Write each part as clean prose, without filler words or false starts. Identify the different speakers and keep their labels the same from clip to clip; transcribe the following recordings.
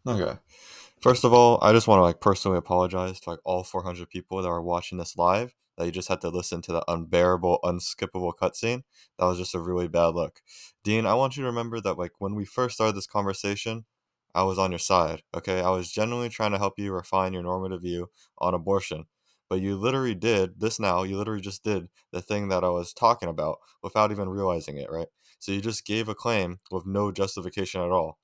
Speaker 1: Okay. First of all, I just want to like personally apologize to like all 400 people that are watching this live. That you just had to listen to the unbearable, unskippable cutscene. That was just a really bad look. Dean, I want you to remember that like when we first started this conversation, I was on your side. Okay, I was genuinely trying to help you refine your normative view on abortion. But you literally did this now. You literally just did the thing that I was talking about without even realizing it, right? So you just gave a claim with no justification at all.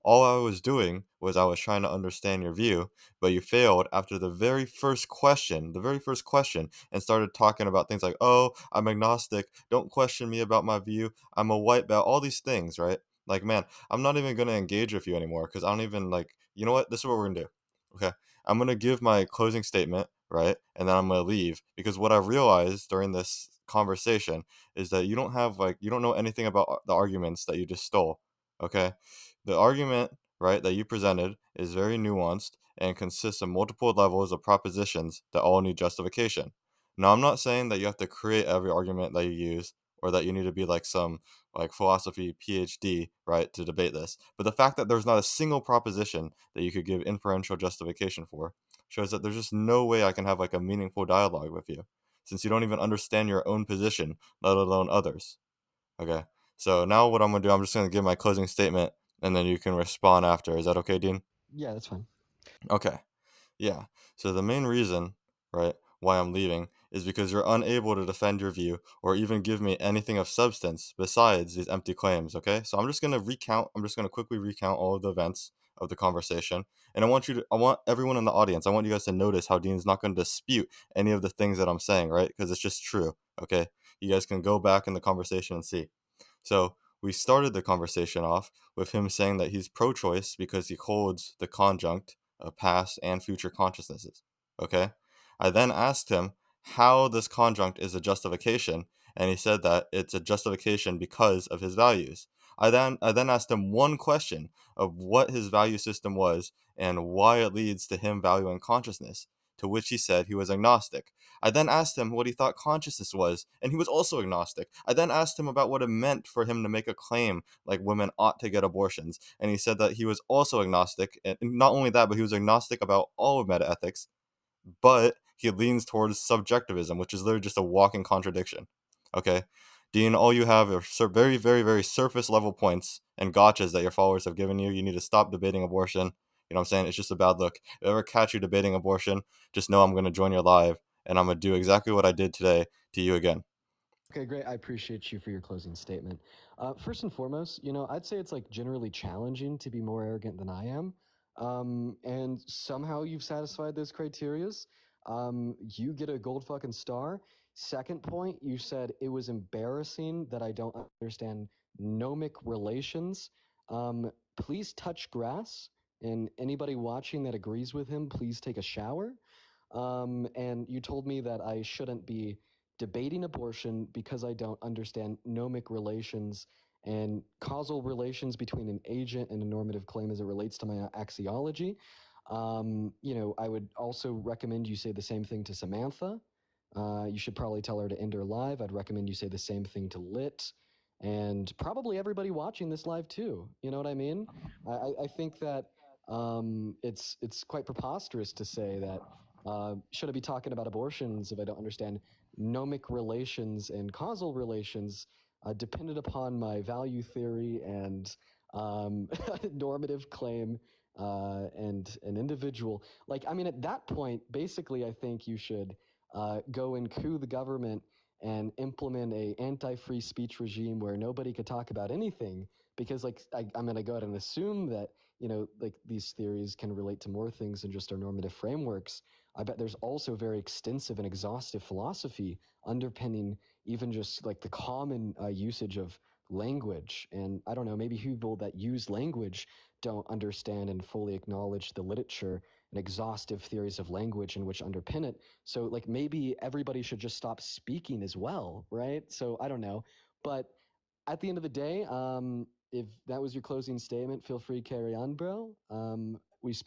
Speaker 1: All I was doing was I was trying to understand your view, but you failed after the very first question, and started talking about things like, oh, I'm agnostic. Don't question me about my view. I'm a white belt. All these things, right? Like, man, I'm not even going to engage with you anymore because I don't even like, you know what? This is what we're going to do. Okay. I'm going to give my closing statement, right? And then I'm going to leave because what I realized during this conversation is that you don't know anything about the arguments that you just stole. Okay. The argument, right, that you presented is very nuanced and consists of multiple levels of propositions that all need justification. Now, I'm not saying that you have to create every argument that you use or that you need to be like some like philosophy PhD, right, to debate this. But the fact that there's not a single proposition that you could give inferential justification for shows that there's just no way I can have like a meaningful dialogue with you since you don't even understand your own position, let alone others. Okay. So now what I'm gonna do, I'm just gonna give my closing statement, and then you can respond after. Is that okay, Dean?
Speaker 2: Yeah, that's fine.
Speaker 1: Okay. Yeah. So the main reason, right, why I'm leaving is because you're unable to defend your view or even give me anything of substance besides these empty claims. Okay. So I'm just gonna quickly recount all of the events of the conversation. And I want everyone in the audience, I want you guys to notice how Dean's not going to dispute any of the things that I'm saying, right? Because it's just true. Okay. You guys can go back in the conversation and see. So we started the conversation off with him saying that he's pro choice because he holds the conjunct of past and future consciousnesses. Okay? I then asked him how this conjunct is a justification, and he said that it's a justification because of his values. I then asked him one question of what his value system was and why it leads to him valuing consciousness, to which he said he was agnostic. I then asked him what he thought consciousness was, and he was also agnostic. I then asked him about what it meant for him to make a claim like women ought to get abortions, and he said that he was also agnostic, and not only that, but he was agnostic about all of metaethics, but he leans towards subjectivism, which is literally just a walking contradiction. Okay, Dean, all you have are very, very, very surface level points and gotchas that your followers have given you. You need to stop debating abortion. You know what I'm saying? It's just a bad look. If I ever catch you debating abortion, just know I'm going to join your live and I'm going to do exactly what I did today to you again.
Speaker 2: Okay, great. I appreciate you for your closing statement. First and foremost, I'd say it's like generally challenging to be more arrogant than I am. And somehow you've satisfied those criterias. You get a gold fucking star. Second point, you said it was embarrassing that I don't understand gnomic relations. Please touch grass. And anybody watching that agrees with him, please take a shower. And you told me that I shouldn't be debating abortion because I don't understand gnomic relations and causal relations between an agent and a normative claim as it relates to my axiology. I would also recommend you say the same thing to Samantha. You should probably tell her to end her live. I'd recommend you say the same thing to Lit and probably everybody watching this live too. You know what I mean? I think that it's quite preposterous to say that should I be talking about abortions if I don't understand gnomic relations and causal relations dependent upon my value theory and normative claim and an individual. Like, I mean, at that point, basically, I think you should go and coup the government and implement a anti-free speech regime where nobody could talk about anything because like I'm going to go ahead and assume that like these theories can relate to more things than just our normative frameworks. I bet there's also very extensive and exhaustive philosophy underpinning even just like the common usage of language. And I don't know, maybe people that use language don't understand and fully acknowledge the literature and exhaustive theories of language in which underpin it. So, like, maybe everybody should just stop speaking as well, right? So, I don't know. But at the end of the day, if that was your closing statement, feel free to carry on, bro. We spent